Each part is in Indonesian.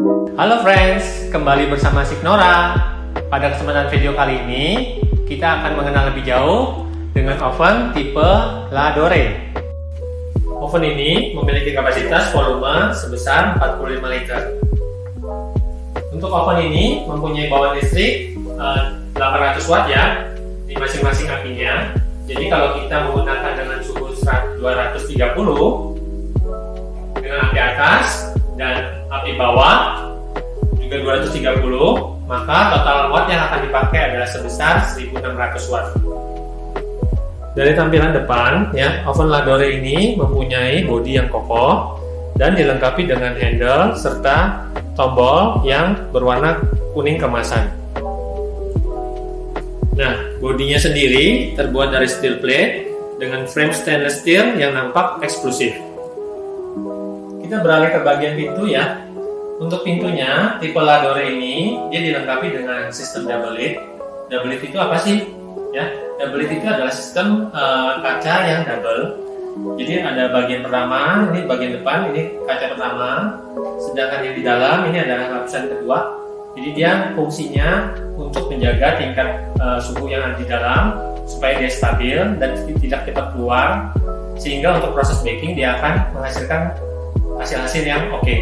Halo friends, kembali bersama Signora. Pada kesempatan video kali ini, kita akan mengenal lebih jauh dengan oven tipe Ladore. Oven ini memiliki kapasitas volume sebesar 45 liter. Untuk oven ini mempunyai bawaan listrik 800 watt ya di masing-masing apinya. Jadi kalau kita menggunakan dengan suhu 230 dengan api atas dan api bawah juga 230, maka total watt yang akan dipakai adalah sebesar 1600 watt. Dari tampilan depan ya, oven Ladore ini mempunyai bodi yang kokoh dan dilengkapi dengan handle serta tombol yang berwarna kuning kemasan. Nah, bodinya sendiri terbuat dari steel plate dengan frame stainless steel yang nampak eksklusif. Kita beralih ke bagian pintu ya. Untuk pintunya, tipe Ladore ini dia dilengkapi dengan sistem double lid. Double lid itu apa sih? Ya, double lid itu adalah sistem kaca yang double. Jadi ada bagian pertama, ini bagian depan, ini kaca pertama. Sedangkan yang di dalam ini adalah lapisan kedua. Jadi dia fungsinya untuk menjaga tingkat suhu yang ada di dalam supaya dia stabil dan tidak cepat keluar, sehingga untuk proses baking dia akan menghasilkan hasil-hasil yang oke.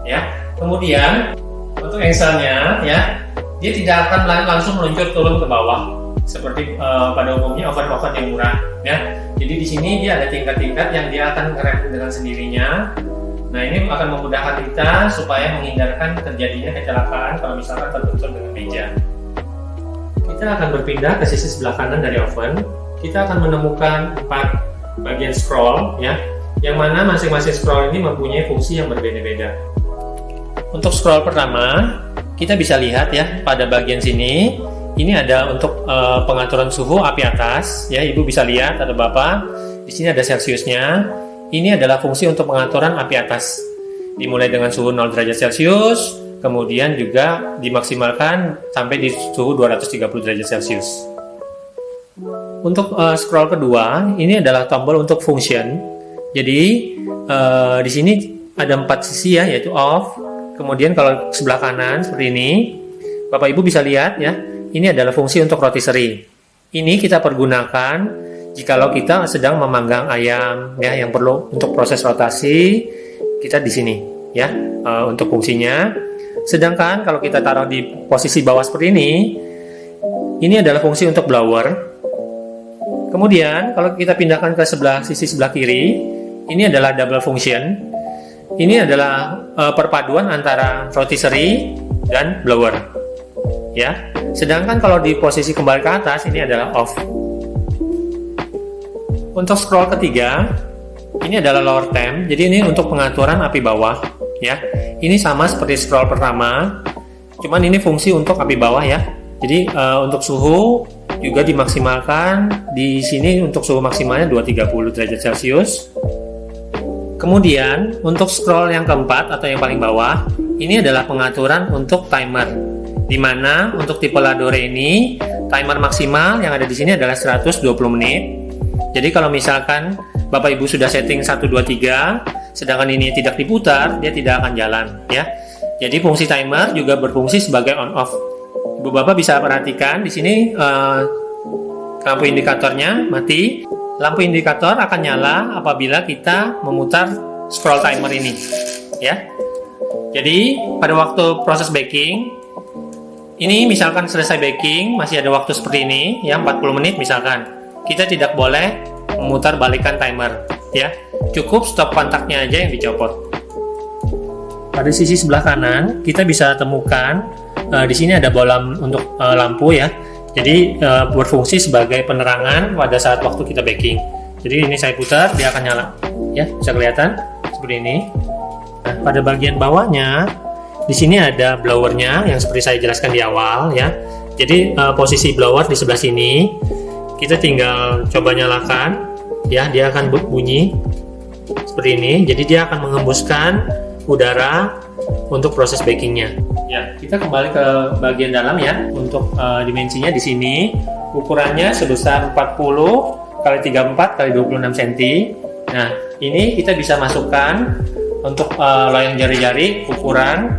Ya. Kemudian untuk engselnya ya, dia tidak akan langsung meluncur turun ke bawah seperti pada umumnya oven-oven yang murah ya. Jadi di sini dia ada tingkat-tingkat yang dia akan ngerem dengan sendirinya. Nah, ini akan memudahkan kita supaya menghindarkan terjadinya kecelakaan kalau misalkan terbentur dengan meja. Kita akan berpindah ke sisi sebelah kanan dari oven. Kita akan menemukan 4 bagian scroll ya, yang mana masing-masing scroll ini mempunyai fungsi yang berbeda-beda. Untuk scroll pertama, kita bisa lihat ya pada bagian sini, ini ada untuk pengaturan suhu api atas ya, Ibu bisa lihat atau Bapak. Di sini ada Celsiusnya. Ini adalah fungsi untuk pengaturan api atas. Dimulai dengan suhu 0 derajat Celcius, kemudian juga dimaksimalkan sampai di suhu 230 derajat Celcius. Untuk scroll kedua, ini adalah tombol untuk function. Jadi di sini ada 4 sisi ya, yaitu off. Kemudian kalau sebelah kanan seperti ini, Bapak Ibu bisa lihat ya, ini adalah fungsi untuk rotisserie. Ini kita pergunakan jikalau kita sedang memanggang ayam ya, yang perlu untuk proses rotasi, kita di sini ya untuk fungsinya. Sedangkan kalau kita taruh di posisi bawah seperti ini adalah fungsi untuk blower. Kemudian kalau kita pindahkan ke sisi sebelah kiri, ini adalah double function. Ini adalah perpaduan antara rotisserie dan blower ya. Sedangkan kalau di posisi kembali ke atas, ini adalah off. Untuk scroll ketiga, ini adalah lower temp. Jadi ini untuk pengaturan api bawah ya. Ini sama seperti scroll pertama, cuman ini fungsi untuk api bawah ya. Jadi untuk suhu juga dimaksimalkan di sini, untuk suhu maksimalnya 230 derajat Celcius. Kemudian untuk scroll yang keempat atau yang paling bawah, ini adalah pengaturan untuk timer. Di mana untuk tipe Ladore ini timer maksimal yang ada di sini adalah 120 menit. Jadi kalau misalkan Bapak Ibu sudah setting 1 2 3, sedangkan ini tidak diputar, dia tidak akan jalan ya. Jadi fungsi timer juga berfungsi sebagai on off. Ibu Bapak bisa perhatikan di sini lampu indikatornya mati. Lampu indikator akan nyala apabila kita memutar scroll timer ini ya. Jadi pada waktu proses baking ini, misalkan selesai baking masih ada waktu seperti ini ya, 40 menit misalkan, kita tidak boleh memutar balikan timer ya. Cukup stop kontaknya aja yang dicopot. Pada sisi sebelah kanan kita bisa temukan di sini ada bola untuk lampu ya. Jadi berfungsi sebagai penerangan pada saat waktu kita baking. Jadi ini saya putar, dia akan nyala ya, bisa kelihatan seperti ini. Nah, pada bagian bawahnya di sini ada blowernya yang seperti saya jelaskan di awal ya. Jadi posisi blower di sebelah sini, kita tinggal coba nyalakan ya, dia akan bunyi seperti ini. Jadi dia akan menghembuskan udara untuk proses bakingnya. Ya, kita kembali ke bagian dalam ya. Untuk dimensinya di sini ukurannya sebesar 40 x 34 x 26 cm. Nah, ini kita bisa masukkan Untuk loyang jari-jari ukuran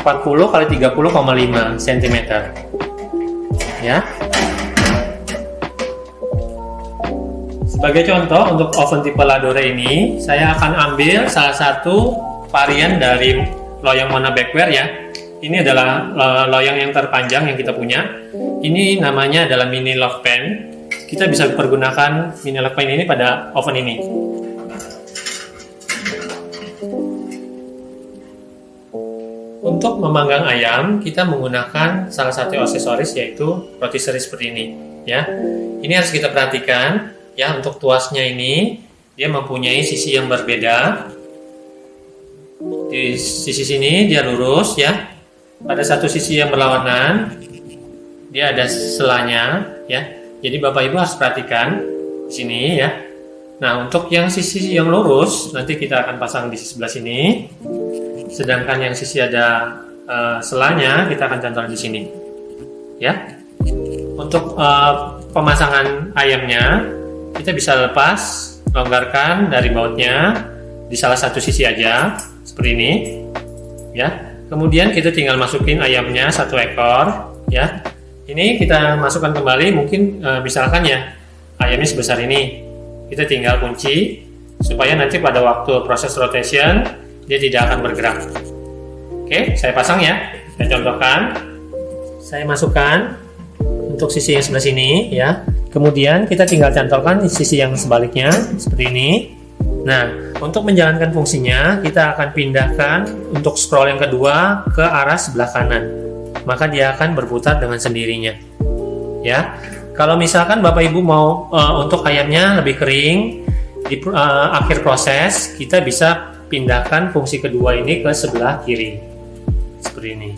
40 kali 30,5 cm. Ya. Sebagai contoh untuk oven tipe Ladore ini, saya akan ambil salah satu varian dari loyang Mona Bakeware ya. Ini adalah loyang yang terpanjang yang kita punya. Ini namanya adalah mini love pan. Kita bisa pergunakan mini love pan ini pada oven ini. Untuk memanggang ayam, kita menggunakan salah satu aksesoris yaitu rotisserie seperti ini ya. Ini harus kita perhatikan ya, untuk tuasnya ini dia mempunyai sisi yang berbeda. Di sisi sini dia lurus ya. Pada satu sisi yang berlawanan dia ada selanya ya. Jadi Bapak Ibu harus perhatikan di sini ya. Nah, untuk yang sisi yang lurus nanti kita akan pasang di sebelah sini. Sedangkan yang sisi ada selanya kita akan cantol di sini ya. Untuk pemasangan ayamnya kita bisa lepas, longgarkan dari bautnya di salah satu sisi aja seperti ini ya. Kemudian kita tinggal masukin ayamnya satu ekor ya. Ini kita masukkan kembali, mungkin misalkan ya ayamnya sebesar ini, kita tinggal kunci supaya nanti pada waktu proses rotation dia tidak akan bergerak. Oke, saya pasang ya. Saya contohkan. Saya masukkan untuk sisi yang sebelah sini ya. Kemudian kita tinggal cantolkan di sisi yang sebaliknya seperti ini. Nah, untuk menjalankan fungsinya kita akan pindahkan untuk scroll yang kedua ke arah sebelah kanan. Maka dia akan berputar dengan sendirinya. Ya. Kalau misalkan Bapak Ibu mau untuk ayamnya lebih kering di akhir proses, kita bisa pindahkan fungsi kedua ini ke sebelah kiri seperti ini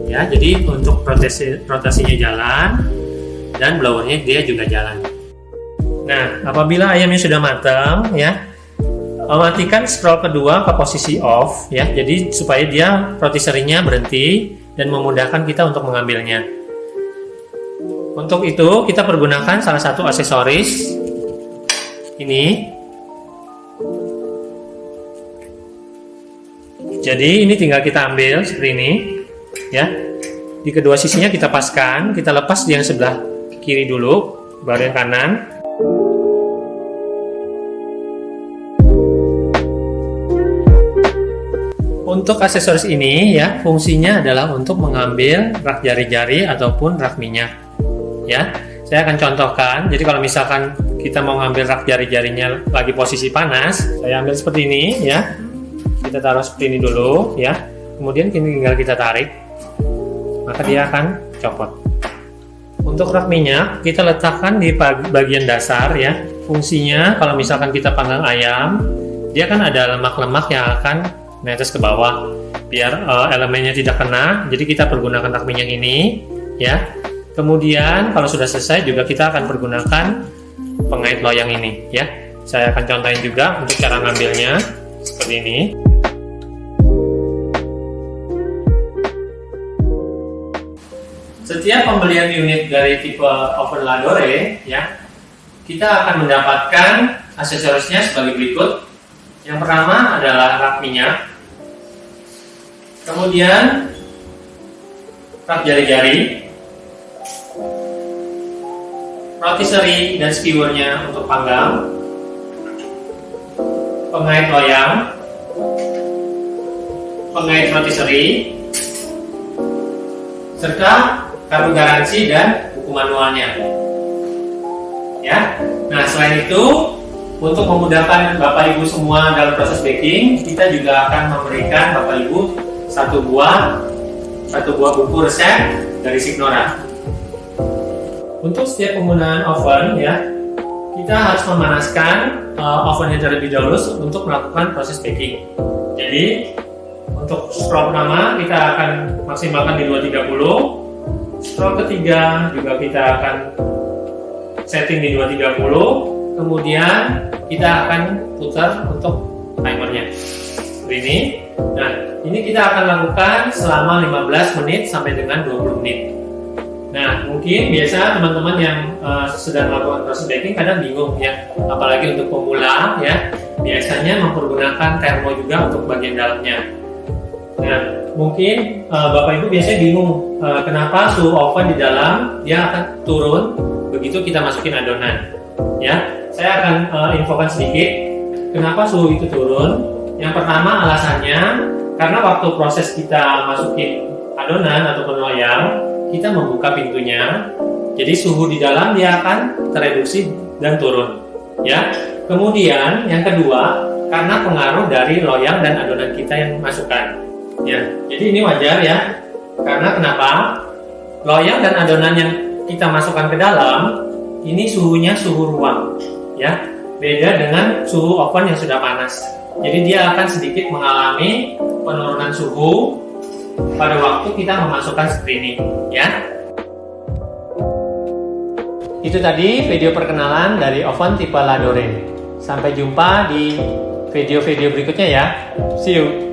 ya. Jadi untuk rotasinya jalan dan blowernya dia juga jalan. Nah, apabila ayamnya sudah matang ya, matikan scroll kedua ke posisi off ya. Jadi supaya dia rotisserie-nya berhenti dan memudahkan kita untuk mengambilnya. Untuk itu kita pergunakan salah satu aksesoris ini. Jadi ini tinggal kita ambil seperti ini ya. Di kedua sisinya kita paskan, kita lepas di yang sebelah kiri dulu, baru yang kanan. Untuk aksesoris ini ya, fungsinya adalah untuk mengambil rak jari-jari ataupun rak minyak ya. Saya akan contohkan. Jadi kalau misalkan kita mau ngambil rak jari-jarinya lagi posisi panas, saya ambil seperti ini ya. Kita taruh seperti ini dulu ya. Kemudian tinggal kita tarik, maka dia akan copot. Untuk rak minyak kita letakkan di bagian dasar ya. Fungsinya kalau misalkan kita panggang ayam, dia kan ada lemak-lemak yang akan netes ke bawah. Biar elemennya tidak kena, jadi kita pergunakan rak minyak ini ya. Kemudian kalau sudah selesai juga kita akan pergunakan pengait loyang ini ya. Saya akan contohin juga untuk cara ngambilnya seperti ini. Setiap pembelian unit dari tipe oven Ladore ya, kita akan mendapatkan aksesorisnya sebagai berikut. Yang pertama adalah rak minyak, kemudian rak jari-jari, rotisserie dan skewernya untuk panggang, pengait loyang, pengait rotisserie, serta kartu garansi dan buku manualnya. Ya. Nah, selain itu, untuk memudahkan Bapak Ibu semua dalam proses baking, kita juga akan memberikan Bapak Ibu satu buah buku resep dari Signora. Untuk setiap penggunaan oven ya, kita harus memanaskan ovennya terlebih dahulu untuk melakukan proses baking. Jadi untuk scroll pertama kita akan maksimalkan di 230. Scroll ketiga juga kita akan setting di 230. Kemudian kita akan putar untuk timernya seperti ini. Nah, ini kita akan lakukan selama 15 menit sampai dengan 20 menit Nah, mungkin biasa teman-teman yang sedang melakukan proses baking kadang bingung ya, apalagi untuk pemula ya, biasanya mempergunakan termo juga untuk bagian dalamnya. Nah, mungkin Bapak Ibu biasanya bingung kenapa suhu oven di dalam dia akan turun begitu kita masukin adonan. Ya, saya akan infokan sedikit kenapa suhu itu turun. Yang pertama alasannya karena waktu proses kita masukin adonan ataupun loyang, kita membuka pintunya, jadi suhu di dalam dia akan tereduksi dan turun. Ya, kemudian yang kedua karena pengaruh dari loyang dan adonan kita yang masukkan. Ya, jadi ini wajar ya. Karena kenapa? Loyang dan adonan yang kita masukkan ke dalam ini suhunya suhu ruang, ya. Beda dengan suhu oven yang sudah panas. Jadi dia akan sedikit mengalami penurunan suhu pada waktu kita memasukkan seperti ini, ya. Itu tadi video perkenalan dari oven tipe Ladore. Sampai jumpa di video-video berikutnya ya. See you.